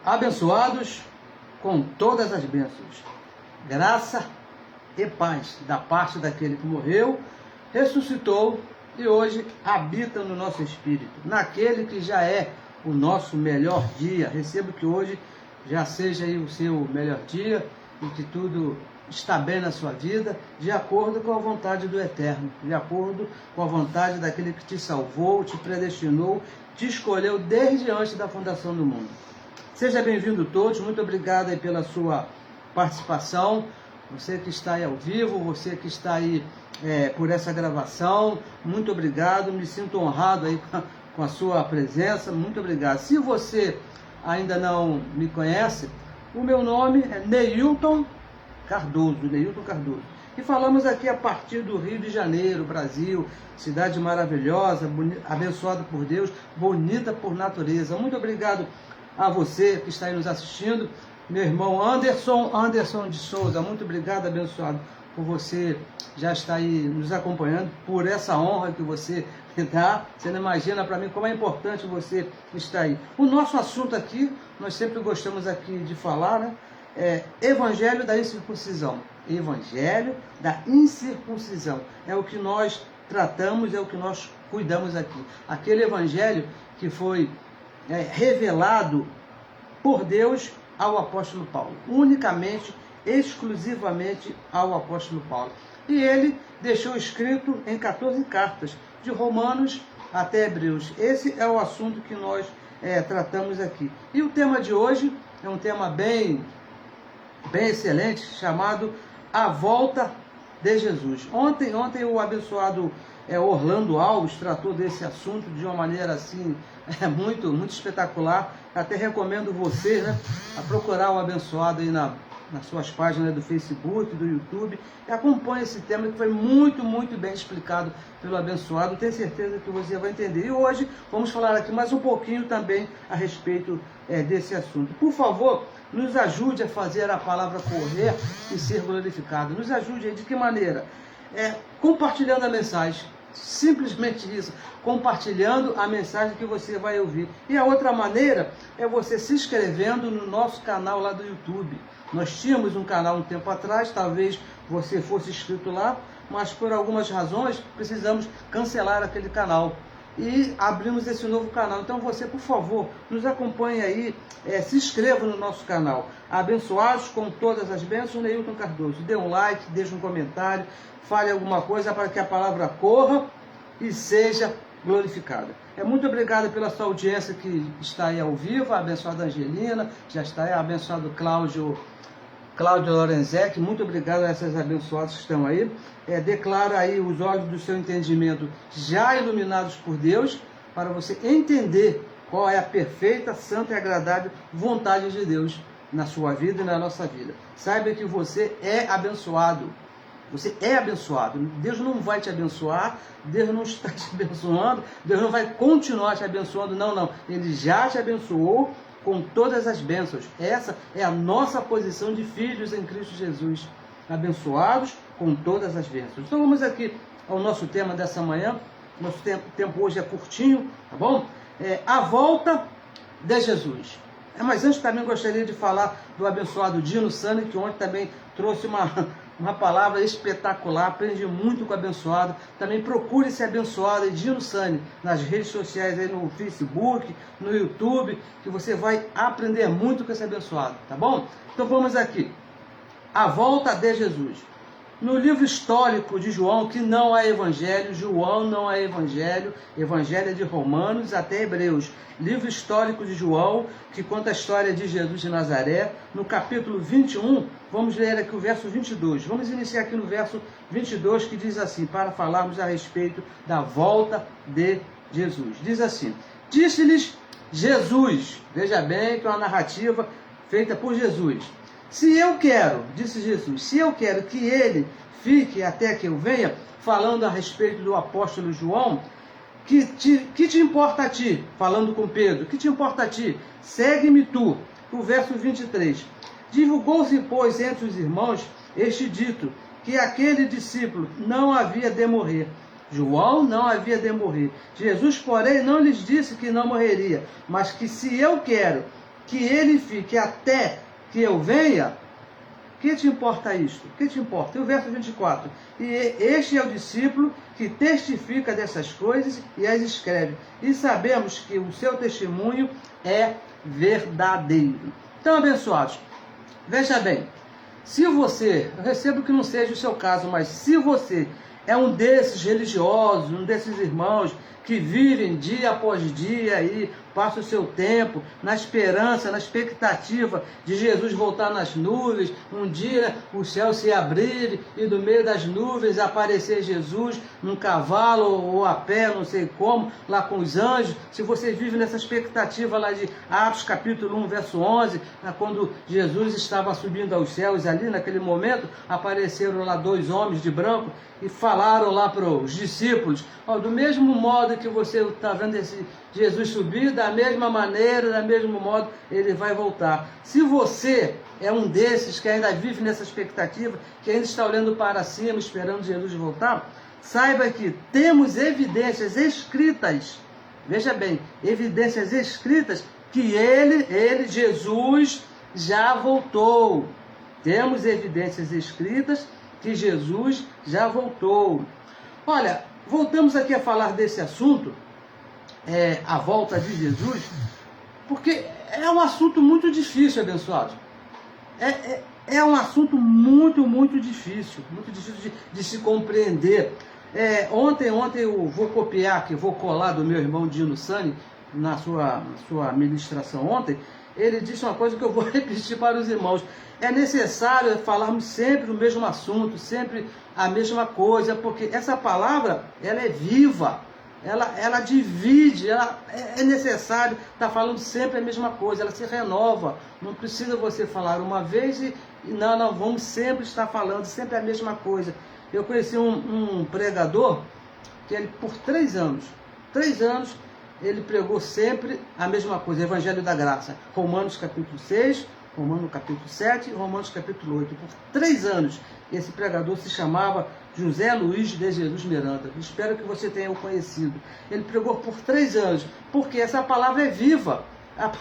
abençoados com todas as bênçãos, graça e paz da parte daquele que morreu, ressuscitou e hoje habita no nosso espírito, naquele que já é o nosso melhor dia. Recebo que hoje já seja aí o seu melhor dia e que tudo está bem na sua vida, de acordo com a vontade do Eterno, de acordo com a vontade daquele que te salvou, te predestinou, te escolheu desde antes da fundação do mundo. Seja bem-vindo todos, muito obrigado aí pela sua participação, você que está aí ao vivo, você que está aí por essa gravação, muito obrigado, me sinto honrado aí com a sua presença, muito obrigado. Se você ainda não me conhece, o meu nome é Neilton Cardoso, e falamos aqui a partir do Rio de Janeiro, Brasil, cidade maravilhosa, abençoada por Deus, bonita por natureza. Muito obrigado a você que está aí nos assistindo, meu irmão Anderson de Souza, muito obrigado, abençoado, por você já estar aí nos acompanhando, por essa honra que você me dá. Você não imagina para mim como é importante você estar aí. O nosso assunto aqui, nós sempre gostamos aqui de falar, né? Evangelho da incircuncisão. Evangelho da incircuncisão. É o que nós tratamos, é o que nós cuidamos aqui. Aquele evangelho que foi revelado por Deus ao apóstolo Paulo. Unicamente, exclusivamente ao apóstolo Paulo. E ele deixou escrito em 14 cartas, de Romanos até Hebreus. Esse é o assunto que nós tratamos aqui. E o tema de hoje é um tema bem excelente, chamado A Volta de Jesus. Ontem o abençoado Orlando Alves tratou desse assunto de uma maneira assim, muito espetacular. Até recomendo você, né, a procurar o abençoado aí nas suas páginas do Facebook, do YouTube, e acompanhe esse tema que foi muito bem explicado pelo abençoado. Tenho certeza que você vai entender. E hoje vamos falar aqui mais um pouquinho também a respeito desse assunto. Por favor, nos ajude a fazer a palavra correr e ser glorificado. Nos ajude aí. De que maneira? Compartilhando a mensagem. Simplesmente isso. Compartilhando a mensagem que você vai ouvir. E a outra maneira é você se inscrevendo no nosso canal lá do YouTube. Nós tínhamos um canal um tempo atrás, talvez você fosse inscrito lá, mas por algumas razões precisamos cancelar aquele canal. E abrimos esse novo canal. Então você, por favor, nos acompanhe aí, se inscreva no nosso canal. Abençoados com todas as bênçãos, Neilton Cardoso. Dê um like, deixe um comentário, fale alguma coisa para que a palavra corra e seja glorificada. Muito obrigado pela sua audiência que está aí ao vivo, a abençoada Angelina, já está aí, a abençoado Cláudio Lorenzetti, muito obrigado a essas abençoadas que estão aí. Declaro aí os olhos do seu entendimento já iluminados por Deus, para você entender qual é a perfeita, santa e agradável vontade de Deus na sua vida e na nossa vida. Saiba que você é abençoado. Você é abençoado. Deus não vai te abençoar, Deus não está te abençoando, Deus não vai continuar te abençoando, não. Ele já te abençoou com todas as bênçãos. Essa é a nossa posição de filhos em Cristo Jesus, abençoados com todas as bênçãos. Então vamos aqui ao nosso tema dessa manhã. Nosso tempo hoje é curtinho, tá bom? A volta de Jesus. Mas antes também gostaria de falar do abençoado Dino Sani, que ontem também trouxe uma palavra espetacular. Aprendi muito com o abençoado. Também procure esse abençoado Dino Sani nas redes sociais, aí no Facebook, no YouTube, que você vai aprender muito com esse abençoado, tá bom? Então vamos aqui. A volta de Jesus. No livro histórico de João, que não há evangelho, João não é evangelho, evangelho é de Romanos até Hebreus. Livro histórico de João, que conta a história de Jesus de Nazaré, no capítulo 21, vamos ler aqui o verso 22. Vamos iniciar aqui no verso 22, que diz assim, para falarmos a respeito da volta de Jesus. Diz assim, disse-lhes Jesus, veja bem que é uma narrativa feita por Jesus. Se eu quero, disse Jesus, se eu quero que ele fique até que eu venha, falando a respeito do apóstolo João, que te importa a ti? Falando com Pedro, que te importa a ti? Segue-me tu. O verso 23. Divulgou-se, pois, entre os irmãos este dito, que aquele discípulo não havia de morrer. João não havia de morrer. Jesus, porém, não lhes disse que não morreria, mas que se eu quero que ele fique até que eu venha, que te importa isto? Que te importa? E o verso 24. E este é o discípulo que testifica dessas coisas e as escreve. E sabemos que o seu testemunho é verdadeiro. Então, abençoados, veja bem, se você, eu recebo que não seja o seu caso, mas se você é um desses religiosos, um desses irmãos que vivem dia após dia aí, passa o seu tempo na esperança, na expectativa de Jesus voltar nas nuvens, um dia o céu se abrir e do meio das nuvens aparecer Jesus num cavalo ou a pé, não sei como, lá com os anjos. Se você vive nessa expectativa lá de Atos capítulo 1, verso 11, quando Jesus estava subindo aos céus ali, naquele momento, apareceram lá 2 homens de branco e falaram lá para os discípulos, do mesmo modo que você está vendo esse Jesus subir, da mesma maneira, da mesmo modo, ele vai voltar. Se você é um desses que ainda vive nessa expectativa, que ainda está olhando para cima, esperando Jesus voltar, saiba que temos evidências escritas, veja bem, evidências escritas que ele, Jesus, já voltou. Temos evidências escritas que Jesus já voltou. Olha, voltamos aqui a falar desse assunto, a volta de Jesus, porque é um assunto muito difícil, abençoados. É um assunto muito difícil de se compreender. Ontem eu vou copiar aqui, vou colar do meu irmão Dino Sani, na sua ministração ontem. Ele disse uma coisa que eu vou repetir para os irmãos. É necessário falarmos sempre o mesmo assunto, sempre a mesma coisa, porque essa palavra, ela é viva, ela divide, é necessário estar falando sempre a mesma coisa, ela se renova. Não precisa você falar uma vez e não, vamos sempre estar falando sempre a mesma coisa. Eu conheci um pregador que ele, por 3 anos, ele pregou sempre a mesma coisa, Evangelho da Graça, Romanos capítulo 6, Romanos capítulo 7 e Romanos capítulo 8. Por 3 anos, esse pregador se chamava José Luiz de Jesus Miranda. Espero que você tenha o conhecido. Ele pregou por 3 anos, porque essa palavra é viva.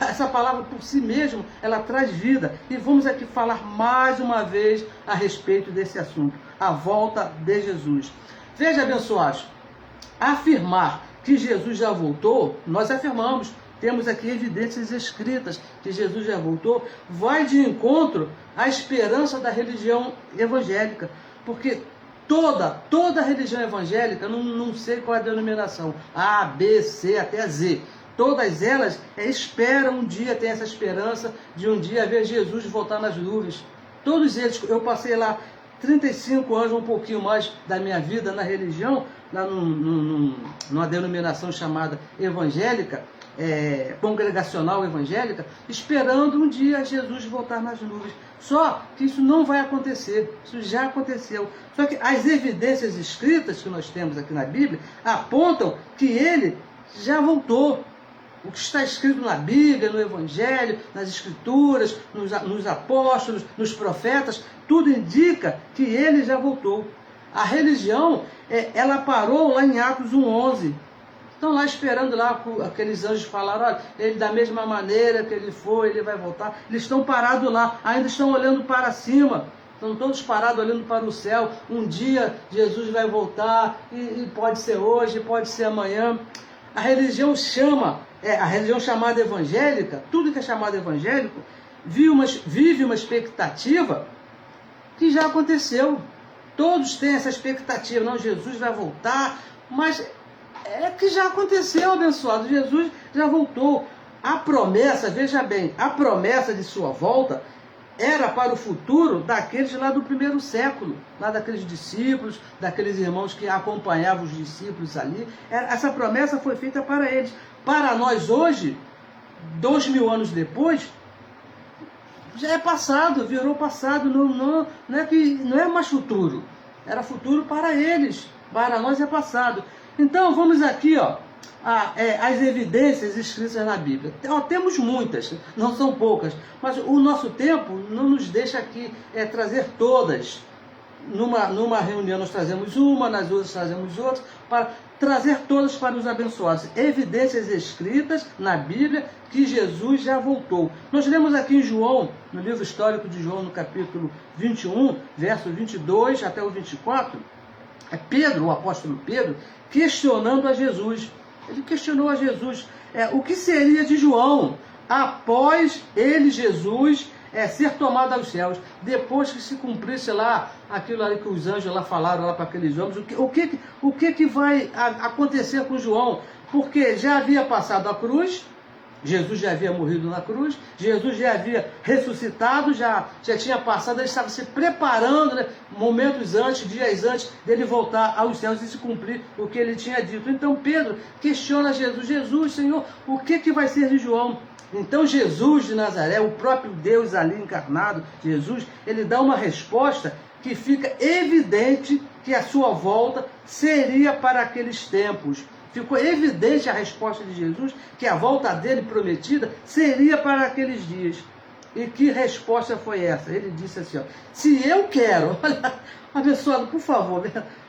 Essa palavra por si mesma, ela traz vida. E vamos aqui falar mais uma vez a respeito desse assunto, a volta de Jesus. Veja, abençoados, afirmar que Jesus já voltou, nós afirmamos, temos aqui evidências escritas que Jesus já voltou, vai de encontro à esperança da religião evangélica, porque toda religião evangélica, não sei qual é a denominação, A, B, C, até Z, todas elas esperam um dia, tem essa esperança de um dia ver Jesus voltar nas nuvens. Todos eles, eu passei lá 35 anos, um pouquinho mais da minha vida na religião, lá numa denominação chamada evangélica, congregacional evangélica, esperando um dia Jesus voltar nas nuvens. Só que isso não vai acontecer, isso já aconteceu. Só que as evidências escritas que nós temos aqui na Bíblia apontam que ele já voltou. O que está escrito na Bíblia, no Evangelho, nas Escrituras, nos apóstolos, nos profetas, tudo indica que ele já voltou. A religião, ela parou lá em Atos 1:11. Estão lá esperando lá, aqueles anjos falaram, olha, ele da mesma maneira que ele foi, ele vai voltar. Eles estão parados lá, ainda estão olhando para cima. Estão todos parados olhando para o céu. Um dia Jesus vai voltar, e pode ser hoje, pode ser amanhã. A religião a religião chamada evangélica, tudo que é chamado evangélico, vive uma expectativa que já aconteceu. Todos têm essa expectativa, não, Jesus vai voltar, mas é que já aconteceu, abençoado, Jesus já voltou. A promessa, veja bem, a promessa de sua volta era para o futuro daqueles lá do primeiro século, lá daqueles discípulos, daqueles irmãos que acompanhavam os discípulos ali. Essa promessa foi feita para eles. Para nós hoje, 2000 anos depois, já é passado, virou passado, não é mais futuro, era futuro para eles, para nós é passado. Então vamos aqui, as evidências escritas na Bíblia. Temos muitas, não são poucas, mas o nosso tempo não nos deixa aqui trazer todas. numa reunião nós trazemos uma, nas outras trazemos outra, para trazer todas para os abençoados. Evidências escritas na Bíblia que Jesus já voltou. Nós lemos aqui em João, no livro histórico de João, no capítulo 21, verso 22 até o 24, é Pedro, o apóstolo Pedro, questionando a Jesus. Ele questionou a Jesus o que seria de João após ele, Jesus, ser tomado aos céus, depois que se cumprisse lá aquilo ali que os anjos lá falaram lá para aqueles homens, o que vai acontecer com João? Porque já havia passado a cruz, Jesus já havia morrido na cruz, Jesus já havia ressuscitado, já tinha passado, ele estava se preparando, né, momentos antes, dias antes dele voltar aos céus e se cumprir o que ele tinha dito. Então Pedro questiona Jesus, Senhor, o que vai ser de João? Então Jesus de Nazaré, o próprio Deus ali encarnado, Jesus, ele dá uma resposta que fica evidente que a sua volta seria para aqueles tempos. Ficou evidente a resposta de Jesus, que a volta dele prometida seria para aqueles dias. E que resposta foi essa? Ele disse assim, se eu quero, olha, abençoado, por favor,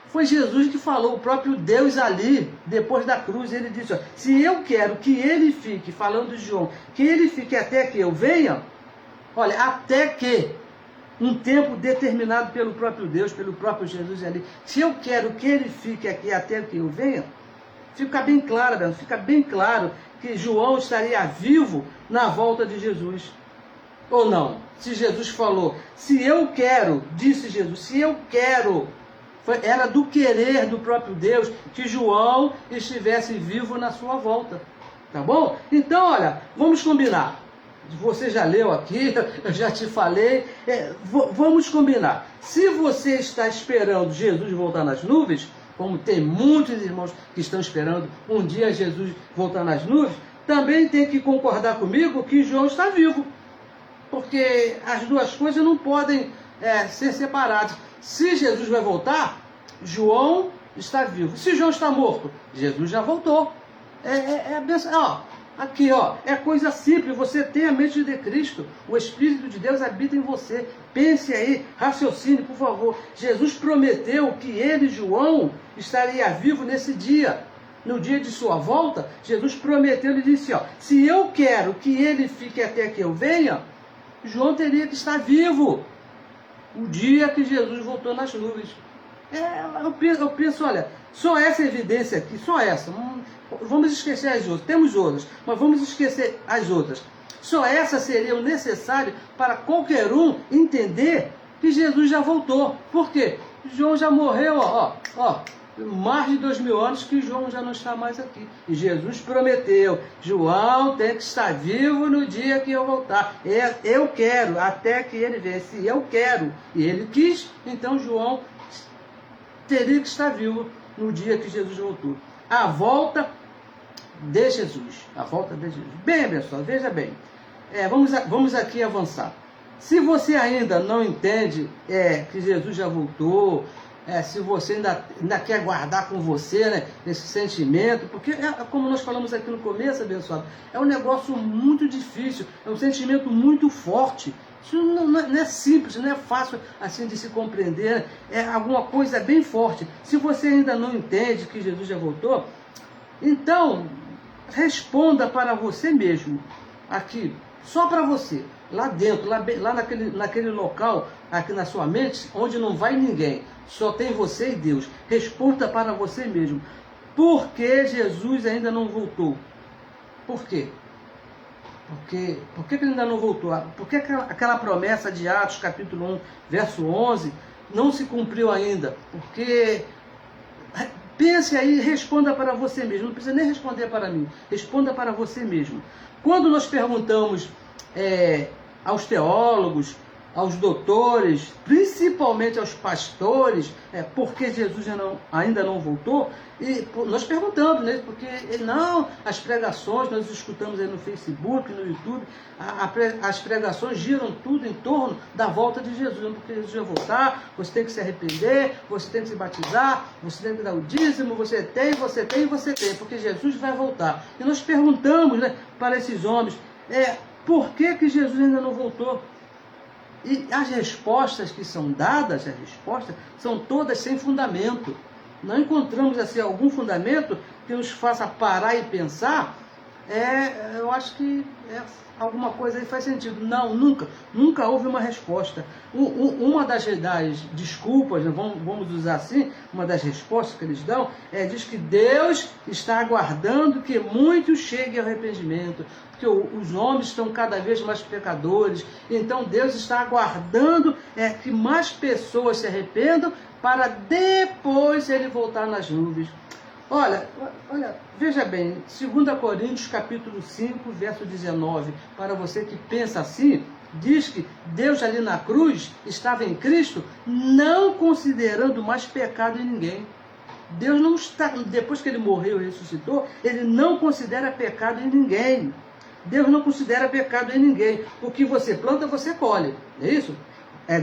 foi Jesus que falou, o próprio Deus ali, depois da cruz, ele disse, se eu quero que ele fique, falando de João, que ele fique até que eu venha, olha, até que, um tempo determinado pelo próprio Deus, pelo próprio Jesus ali, se eu quero que ele fique aqui até que eu venha, fica bem claro que João estaria vivo na volta de Jesus. Ou não? Se Jesus falou, se eu quero, disse Jesus, se eu quero, era do querer do próprio Deus que João estivesse vivo na sua volta. Tá bom? Então, olha, vamos combinar. Você já leu aqui, eu já te falei. Vamos combinar. Se você está esperando Jesus voltar nas nuvens, como tem muitos irmãos que estão esperando um dia Jesus voltar nas nuvens, também tem que concordar comigo que João está vivo. Porque as duas coisas não podem ser separadas. Se Jesus vai voltar, João está vivo. Se João está morto, Jesus já voltou. Aqui, é coisa simples. Você tem a mente de Cristo. O Espírito de Deus habita em você. Pense aí, raciocine, por favor. Jesus prometeu que ele, João, estaria vivo nesse dia. No dia de sua volta, Jesus prometeu, ele disse, se eu quero que ele fique até que eu venha, João teria que estar vivo o dia que Jesus voltou nas nuvens. Eu penso, olha, só essa evidência aqui, só essa, vamos esquecer as outras, temos outras, mas vamos esquecer as outras. Só essa seria o necessário para qualquer um entender que Jesus já voltou. Por quê? João já morreu, mais de 2000 anos que João já não está mais aqui. E Jesus prometeu, João tem que estar vivo no dia que eu voltar. Eu quero, até que ele venha. Se eu quero, e ele quis, então João teria que estar vivo no dia que Jesus voltou. A volta de Jesus. A volta de Jesus. Bem, pessoal, veja bem. Vamos aqui avançar. Se você ainda não entende que Jesus já voltou, se você ainda quer guardar com você, né, esse sentimento, porque como nós falamos aqui no começo, abençoado, é um negócio muito difícil, é um sentimento muito forte. Isso não é simples, não é fácil assim de se compreender, é alguma coisa bem forte. Se você ainda não entende que Jesus já voltou, então responda para você mesmo, aqui, só para você, lá dentro, lá naquele local, aqui na sua mente, onde não vai ninguém, só tem você e Deus. Responda para você mesmo. Por que Jesus ainda não voltou? Por quê? Por que ele ainda não voltou? Por que aquela promessa de Atos, capítulo 1, verso 11, não se cumpriu ainda? Porque... pense aí e responda para você mesmo. Não precisa nem responder para mim. Responda para você mesmo. Quando nós perguntamos aos teólogos, aos doutores, principalmente aos pastores, por que Jesus ainda não voltou, e nós perguntamos, né, porque as pregações, nós escutamos aí no Facebook, no YouTube, as pregações giram tudo em torno da volta de Jesus, porque Jesus vai voltar, você tem que se arrepender, você tem que se batizar, você tem que dar o dízimo, você tem, porque Jesus vai voltar. E nós perguntamos, né, para esses homens, por que Jesus ainda não voltou? E as respostas que são dadas, as respostas, são todas sem fundamento. Não encontramos assim algum fundamento que nos faça parar e pensar. Eu acho que alguma coisa aí faz sentido. Não, nunca houve uma resposta. Uma das desculpas, vamos usar assim, uma das respostas que eles dão, diz que Deus está aguardando que muitos cheguem ao arrependimento, porque os homens estão cada vez mais pecadores, então Deus está aguardando que mais pessoas se arrependam para depois ele voltar nas nuvens. Olha, veja bem, 2 Coríntios capítulo 5, verso 19, para você que pensa assim, diz que Deus ali na cruz estava em Cristo, não considerando mais pecado em ninguém. Deus não está, depois que ele morreu e ressuscitou, ele não considera pecado em ninguém. Deus não considera pecado em ninguém. O que você planta, você colhe. É isso?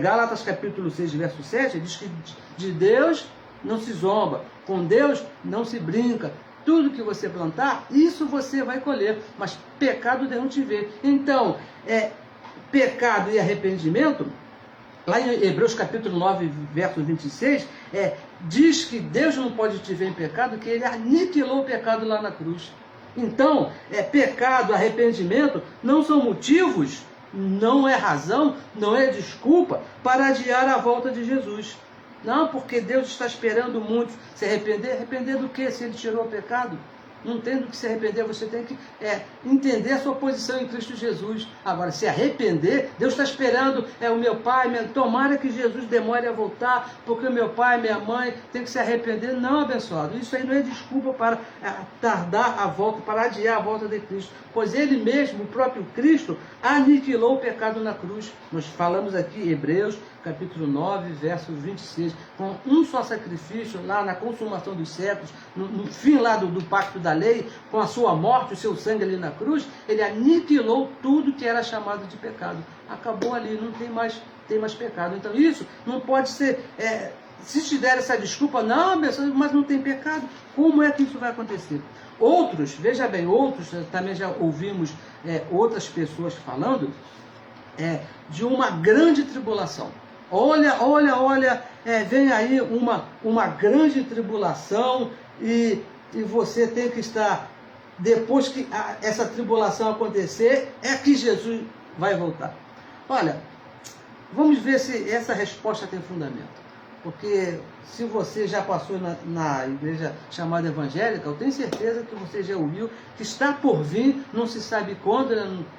Gálatas capítulo 6, verso 7, diz que de Deus não se zomba, com Deus não se brinca. Tudo que você plantar, isso você vai colher. Mas pecado Deus não te vê. Então, pecado e arrependimento, lá em Hebreus capítulo 9, verso 26, diz que Deus não pode te ver em pecado, que ele aniquilou o pecado lá na cruz. Então, pecado, arrependimento não são motivos, não é razão, não é desculpa para adiar a volta de Jesus. Não, porque Deus está esperando muito se arrepender. Arrepender do quê? Se ele tirou o pecado? Não tem do que se arrepender, você tem que entender a sua posição em Cristo Jesus. Agora, se arrepender, Deus está esperando, o meu pai, tomara que Jesus demore a voltar, porque o meu pai, minha mãe, tem que se arrepender. Não, abençoado, isso aí não é desculpa para tardar a volta, para adiar a volta de Cristo, pois ele mesmo, o próprio Cristo, aniquilou o pecado na cruz. Nós falamos aqui, Hebreus, capítulo 9, verso 26, com um só sacrifício, lá na consumação dos séculos, no fim lá do pacto da lei, com a sua morte, o seu sangue ali na cruz, ele aniquilou tudo que era chamado de pecado. Acabou ali, não tem mais pecado. Então isso não pode ser, se te der essa desculpa, não, mas não tem pecado, como é que isso vai acontecer? Outros, veja bem, também já ouvimos outras pessoas falando de uma grande tribulação. Olha, vem aí uma grande tribulação e você tem que estar, depois que essa tribulação acontecer, que Jesus vai voltar. Olha, vamos ver se essa resposta tem fundamento. Porque se você já passou na igreja chamada evangélica, eu tenho certeza que você já ouviu que está por vir, não se sabe quando,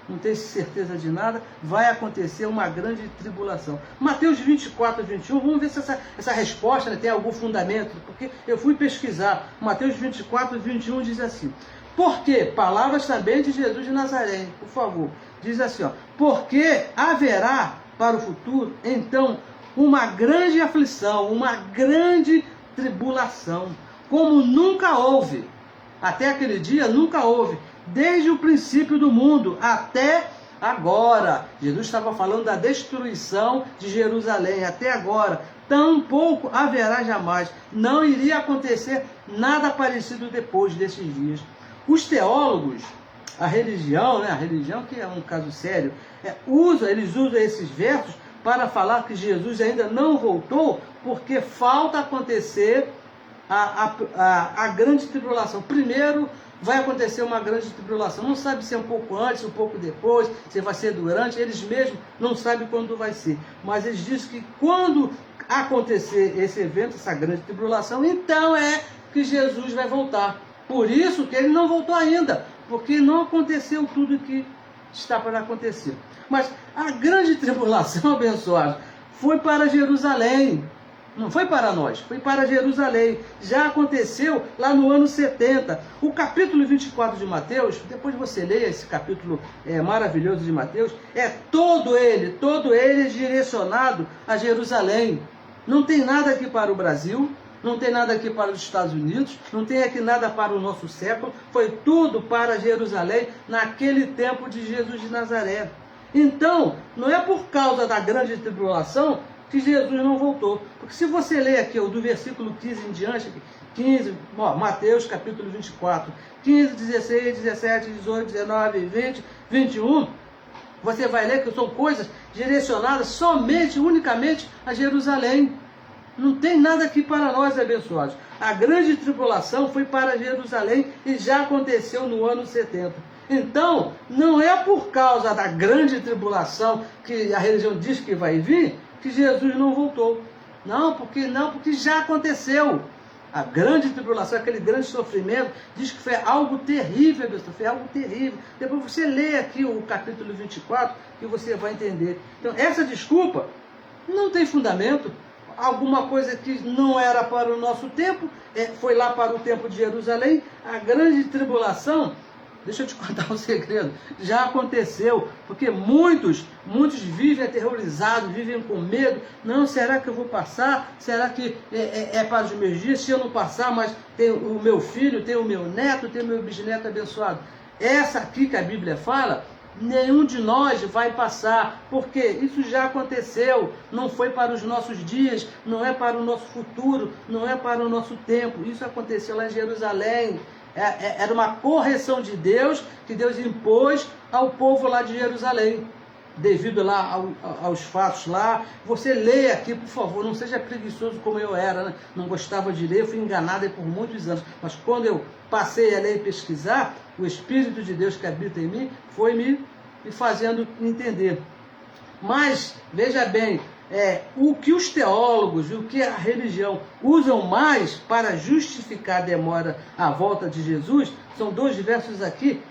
não tem certeza de nada, vai acontecer uma grande tribulação. Mateus 24, 21, vamos ver se essa resposta tem algum fundamento, porque eu fui pesquisar. Mateus 24, 21 diz assim: porque, palavras também de Jesus de Nazaré, por favor, diz assim, porque haverá para o futuro, então, uma grande aflição, uma grande tribulação, como nunca houve. Até aquele dia nunca houve, desde o princípio do mundo até agora. Jesus estava falando da destruição de Jerusalém, até agora. Tampouco haverá jamais. Não iria acontecer nada parecido depois desses dias. Os teólogos, a religião que é um caso sério, eles usam esses versos para falar que Jesus ainda não voltou, porque falta acontecer a grande tribulação. Primeiro vai acontecer uma grande tribulação, não sabe se é um pouco antes, um pouco depois, se vai ser durante, eles mesmos não sabem quando vai ser. Mas eles dizem que quando acontecer esse evento, essa grande tribulação, então que Jesus vai voltar. Por isso que ele não voltou ainda, porque não aconteceu tudo que está para acontecer. Mas a grande tribulação, abençoada, foi para Jerusalém. Não foi para nós, foi para Jerusalém. Já aconteceu lá no ano 70. O capítulo 24 de Mateus, depois você leia esse capítulo maravilhoso de Mateus, todo ele direcionado a Jerusalém. Não tem nada aqui para o Brasil, não tem nada aqui para os Estados Unidos, não tem aqui nada para o nosso século, foi tudo para Jerusalém naquele tempo de Jesus de Nazaré. Então, não é por causa da grande tribulação que Jesus não voltou. Porque se você ler aqui do versículo 15 em diante, 15, Mateus capítulo 24, 15, 16, 17, 18, 19, 20, 21, você vai ler que são coisas direcionadas somente, unicamente a Jerusalém. Não tem nada aqui para nós, abençoados. A grande tribulação foi para Jerusalém e já aconteceu no ano 70. Então, não é por causa da grande tribulação que a religião diz que vai vir, que Jesus não voltou. Não, porque já aconteceu. A grande tribulação, aquele grande sofrimento, diz que foi algo terrível, pessoal, foi algo terrível. Depois você lê aqui o capítulo 24, que você vai entender. Então, essa desculpa não tem fundamento. Alguma coisa que não era para o nosso tempo, foi lá para o tempo de Jerusalém. A grande tribulação, deixa eu te contar um segredo, já aconteceu, porque muitos vivem aterrorizados, vivem com medo. Não, será que eu vou passar? Será que é para os meus dias? Se eu não passar, mas tem o meu filho, tem o meu neto, tem o meu bisneto abençoado. Essa aqui que a Bíblia fala, nenhum de nós vai passar, porque isso já aconteceu, não foi para os nossos dias, não é para o nosso futuro, não é para o nosso tempo. Isso aconteceu lá em Jerusalém. Era uma correção de Deus, que Deus impôs ao povo lá de Jerusalém, devido lá aos fatos lá. Você leia aqui, por favor, não seja preguiçoso como eu era, né? Não gostava de ler, fui enganado por muitos anos, mas quando eu passei a ler e pesquisar, o Espírito de Deus que habita em mim foi me fazendo entender. Mas, veja bem, o que os teólogos e o que a religião usam mais para justificar a demora à volta de Jesus, são dois versos aqui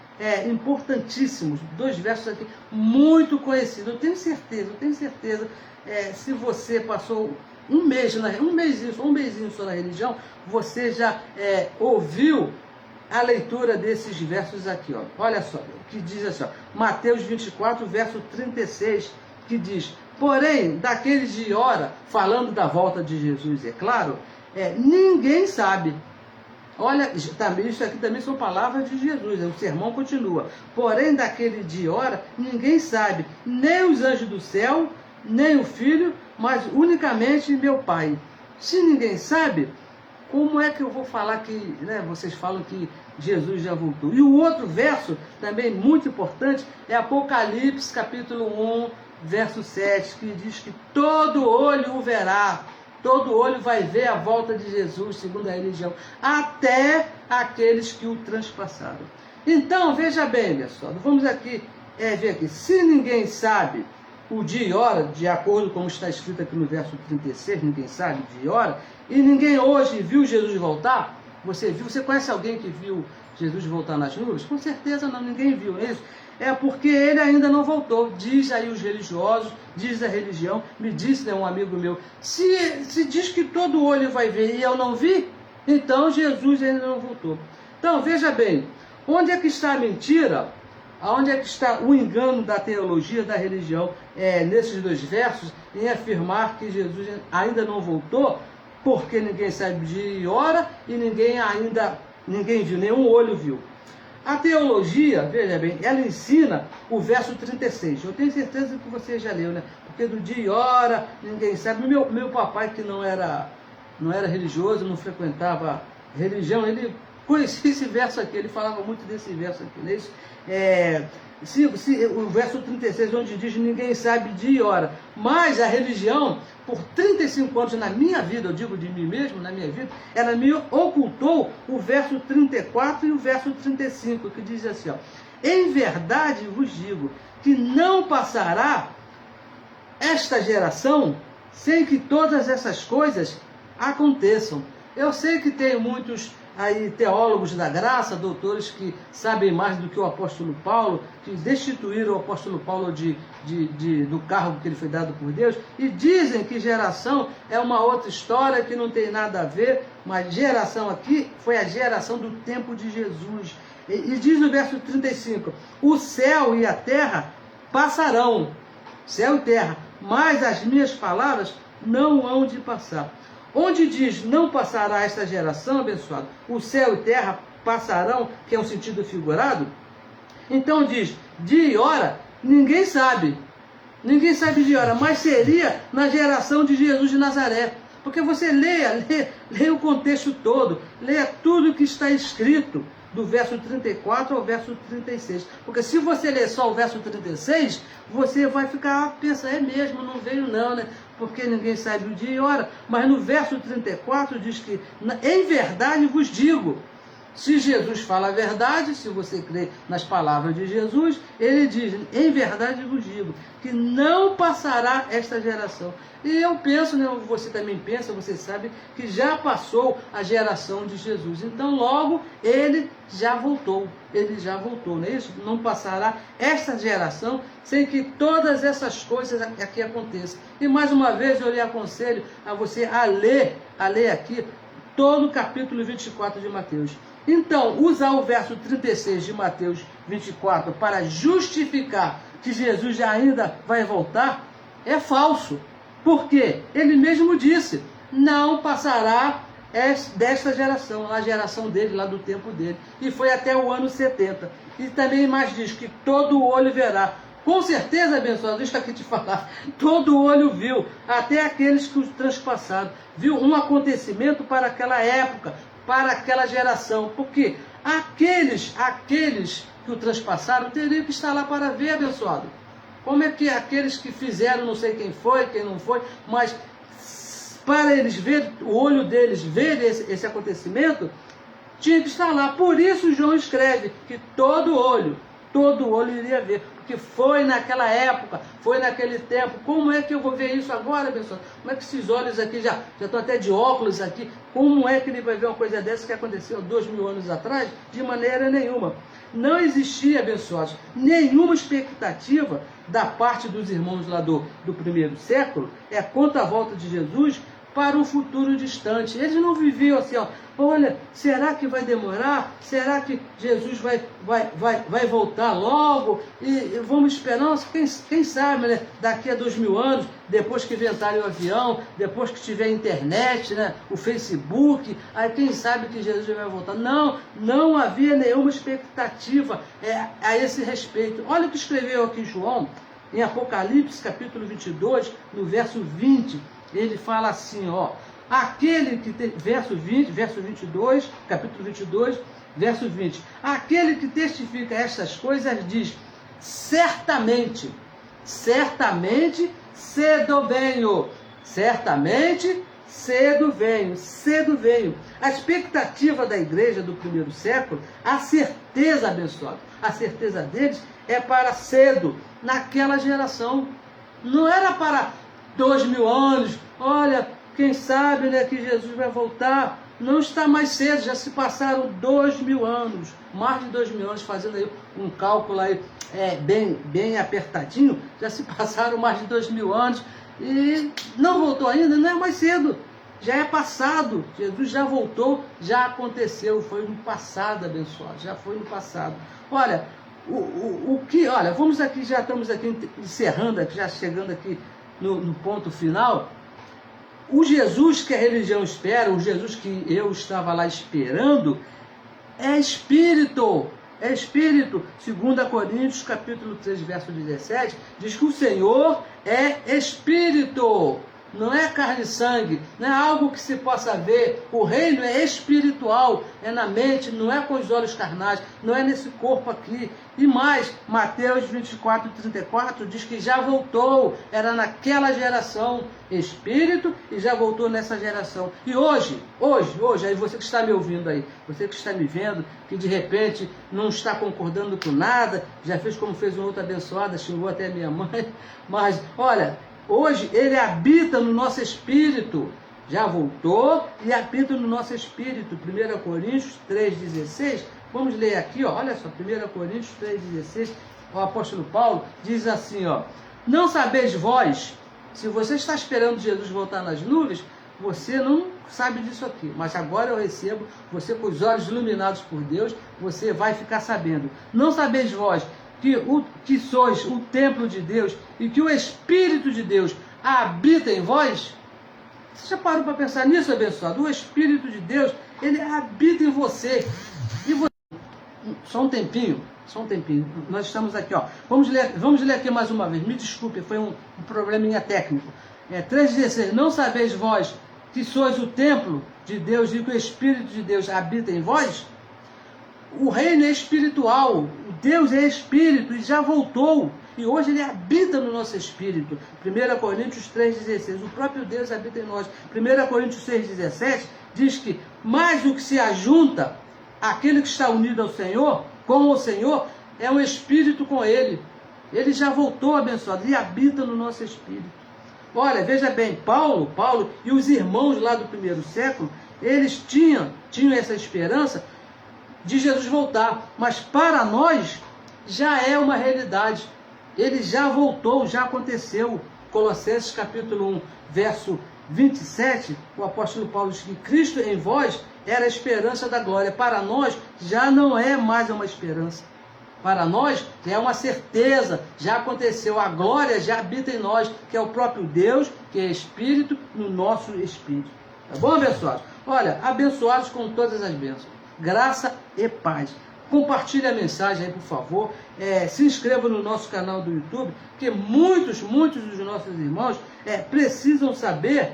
importantíssimos, dois versos aqui muito conhecidos. Eu tenho certeza, se você passou um mêsinho só na religião, você já ouviu a leitura desses versos aqui, ó. Olha só, que diz assim, ó, Mateus 24, verso 36, que diz: porém, daqueles de hora, falando da volta de Jesus, é claro, ninguém sabe. Olha, isso aqui também são palavras de Jesus, o sermão continua. Porém, daquele de hora, ninguém sabe, nem os anjos do céu, nem o Filho, mas unicamente meu Pai. Se ninguém sabe, como é que eu vou falar que, né, vocês falam que Jesus já voltou? E o outro verso, também muito importante, é Apocalipse, capítulo 1, verso 7, que diz que todo olho o verá, todo olho vai ver a volta de Jesus, segundo a religião, até aqueles que o transpassaram. Então, veja bem, pessoal, vamos aqui ver aqui, se ninguém sabe o dia e hora, de acordo com como está escrito aqui no verso 36, ninguém sabe o dia e hora, e ninguém hoje viu Jesus voltar. Você conhece alguém que viu Jesus voltar nas nuvens? Com certeza não, ninguém viu isso. É porque ele ainda não voltou. Diz aí os religiosos, diz a religião, me disse, né, um amigo meu, se diz que todo olho vai ver e eu não vi, então Jesus ainda não voltou. Então, veja bem, onde é que está a mentira? Onde é que está o engano da teologia, da religião, nesses dois versos, em afirmar que Jesus ainda não voltou, porque ninguém sabe dia e hora e ninguém viu, nenhum olho viu. A teologia, veja bem, ela ensina o verso 36. Eu tenho certeza que você já leu, né? Porque do dia e hora ninguém sabe. Meu papai, que não era religioso, não frequentava religião, ele conhecia esse verso aqui, ele falava muito desse verso aqui, não é isso? O verso 36, onde diz ninguém sabe dia e hora, mas a religião, por 35 anos na minha vida, eu digo de mim mesmo, na minha vida, ela me ocultou o verso 34 e o verso 35, que diz assim, ó, em verdade vos digo que não passará esta geração sem que todas essas coisas aconteçam. Eu sei que tem muitos aí teólogos da graça, doutores que sabem mais do que o apóstolo Paulo, que destituíram o apóstolo Paulo do cargo que ele foi dado por Deus, e dizem que geração é uma outra história, que não tem nada a ver, mas geração aqui foi a geração do tempo de Jesus. E diz no verso 35, o céu e a terra passarão, céu e terra, mas as minhas palavras não hão de passar. Onde diz não passará esta geração, abençoado, o céu e terra passarão, que é um sentido figurado, então diz, dia e hora, ninguém sabe dia e hora, mas seria na geração de Jesus de Nazaré, porque você leia o contexto todo, leia tudo que está escrito, do verso 34 ao verso 36. Porque se você ler só o verso 36, você vai ficar pensando, é mesmo, não veio não, né? Porque ninguém sabe o dia e hora. Mas no verso 34 diz que, em verdade vos digo, se Jesus fala a verdade, se você crê nas palavras de Jesus, ele diz, em verdade vos digo, que não passará esta geração. E eu penso, né, você também pensa, você sabe, que já passou a geração de Jesus. Então logo ele já voltou, não é isso? Não passará esta geração sem que todas essas coisas aqui aconteçam. E mais uma vez eu lhe aconselho a você a ler aqui todo o capítulo 24 de Mateus. Então, usar o verso 36 de Mateus 24 para justificar que Jesus ainda vai voltar é falso. Porque ele mesmo disse, não passará desta geração, a geração dele, lá do tempo dele. E foi até o ano 70. E também mais diz que todo olho verá. Com certeza, abençoado, deixa aqui te falar, todo olho viu, até aqueles que os transpassaram, viu um acontecimento para aquela época, para aquela geração, porque aqueles que o transpassaram teriam que estar lá para ver, abençoado. Como é que aqueles que fizeram, não sei quem foi, quem não foi, mas para eles ver, o olho deles ver esse acontecimento, tinha que estar lá. Por isso João escreve que todo olho iria ver, porque foi naquela época, foi naquele tempo. Como é que eu vou ver isso agora, pessoal? Como é que esses olhos aqui já estão até de óculos aqui? Como é que ele vai ver uma coisa dessa que aconteceu 2000 anos atrás? De maneira nenhuma. Não existia, abençoados, nenhuma expectativa da parte dos irmãos lá do primeiro século, quanto à volta de Jesus, para um futuro distante. Eles não viviam assim, ó, olha, será que vai demorar? Será que Jesus vai voltar logo? E vamos esperar, quem sabe, né, daqui a 2000 anos, depois que inventarem o avião, depois que tiver internet, né, o Facebook, aí quem sabe que Jesus vai voltar. Não havia nenhuma expectativa a esse respeito. Olha o que escreveu aqui João, em Apocalipse, capítulo 22, no verso 20, ele fala assim, ó, aquele que tem, verso 22, capítulo 22, verso 20, aquele que testifica estas coisas diz, certamente cedo venho, cedo venho. A expectativa da igreja do primeiro século, a certeza, abençoada, a certeza deles é para cedo, naquela geração. Não era para 2000 anos, olha, quem sabe, né, que Jesus vai voltar. Não está mais cedo, já se passaram 2000 anos, mais de 2000 anos, fazendo aí um cálculo aí, bem apertadinho, já se passaram mais de 2000 anos e não voltou ainda, não é mais cedo, já é passado, Jesus já voltou, já aconteceu, foi no passado, abençoado, já foi no passado. Olha, olha, vamos aqui, já estamos aqui encerrando, aqui, já chegando aqui no ponto final. O Jesus que a religião espera, o Jesus que eu estava lá esperando, é Espírito. É Espírito. 2 Coríntios, capítulo 3, verso 17, diz que o Senhor é Espírito. Não é carne e sangue, não é algo que se possa ver. O reino é espiritual, é na mente, não é com os olhos carnais, não é nesse corpo aqui. E mais, Mateus 24, 34 diz que já voltou, era naquela geração espírito e já voltou nessa geração. E hoje, aí você que está me ouvindo aí, você que está me vendo, que de repente não está concordando com nada, já fez como fez um outro abençoado, xingou até minha mãe, mas olha, hoje ele habita no nosso espírito, já voltou e habita no nosso espírito. 1 Coríntios 3,16, vamos ler aqui, ó, olha só, 1 Coríntios 3,16, o apóstolo Paulo diz assim, ó, não sabeis vós, se você está esperando Jesus voltar nas nuvens, você não sabe disso aqui, mas agora eu recebo, você com os olhos iluminados por Deus, você vai ficar sabendo. Não sabeis vós que sois o templo de Deus e que o Espírito de Deus habita em vós? Você já parou para pensar nisso, abençoado? O Espírito de Deus, ele habita em você. E você... Só um tempinho. Nós estamos aqui, ó. Vamos ler aqui mais uma vez. Me desculpe, foi um probleminha técnico. 3,16. Não sabeis vós que sois o templo de Deus e que o Espírito de Deus habita em vós? O reino é espiritual, o Deus é espírito e já voltou. E hoje ele habita no nosso espírito. 1 Coríntios 3,16. O próprio Deus habita em nós. 1 Coríntios 6,17 diz que mais do que se ajunta aquele que está unido ao Senhor, com o Senhor, é um espírito com ele. Ele já voltou, abençoado, e habita no nosso espírito. Olha, veja bem, Paulo e os irmãos lá do primeiro século, eles tinham essa esperança de Jesus voltar. Mas para nós já é uma realidade. Ele já voltou, já aconteceu. Colossenses capítulo 1, verso 27, o apóstolo Paulo diz que Cristo em vós era a esperança da glória. Para nós já não é mais uma esperança. Para nós já é uma certeza, já aconteceu. A glória já habita em nós, que é o próprio Deus, que é Espírito, no nosso espírito. Tá bom, abençoados? Olha, abençoados com todas as bênçãos. Graça e paz. Compartilhe a mensagem aí, por favor. Se inscreva no nosso canal do YouTube, porque muitos dos nossos irmãos precisam saber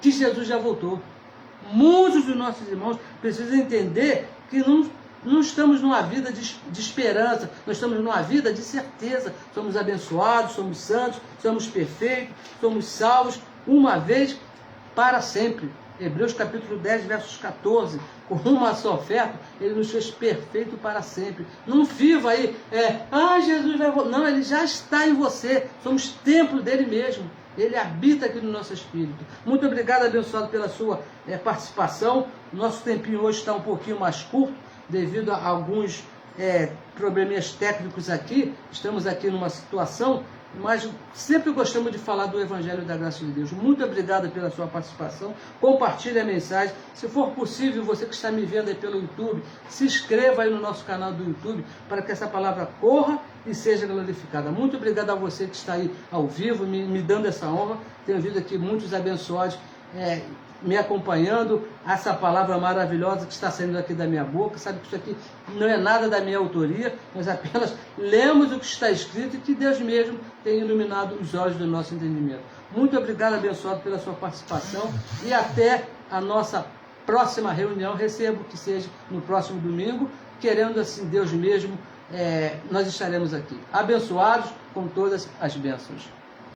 que Jesus já voltou. Muitos dos nossos irmãos precisam entender que não estamos numa vida de esperança, nós estamos numa vida de certeza. Somos abençoados, somos santos, somos perfeitos, somos salvos, uma vez para sempre. Hebreus capítulo 10, versos 14, com uma só oferta, ele nos fez perfeito para sempre. Não viva aí, Jesus vai voltar. Não, ele já está em você, somos templo dele mesmo. Ele habita aqui no nosso espírito. Muito obrigado, abençoado, pela sua participação. Nosso tempinho hoje está um pouquinho mais curto, devido a alguns probleminhas técnicos aqui. Estamos aqui numa situação, mas sempre gostamos de falar do Evangelho da Graça de Deus. Muito obrigado pela sua participação. Compartilhe a mensagem. Se for possível, você que está me vendo aí pelo YouTube, se inscreva aí no nosso canal do YouTube, para que essa palavra corra e seja glorificada. Muito obrigado a você que está aí ao vivo, me dando essa honra. Tenho visto aqui muitos abençoados me acompanhando, essa palavra maravilhosa que está saindo aqui da minha boca. Sabe que isso aqui não é nada da minha autoria, nós apenas lemos o que está escrito e que Deus mesmo tem iluminado os olhos do nosso entendimento. Muito obrigado, abençoado, pela sua participação e até a nossa próxima reunião. Recebo que seja no próximo domingo, querendo assim Deus mesmo, nós estaremos aqui. Abençoados com todas as bênçãos.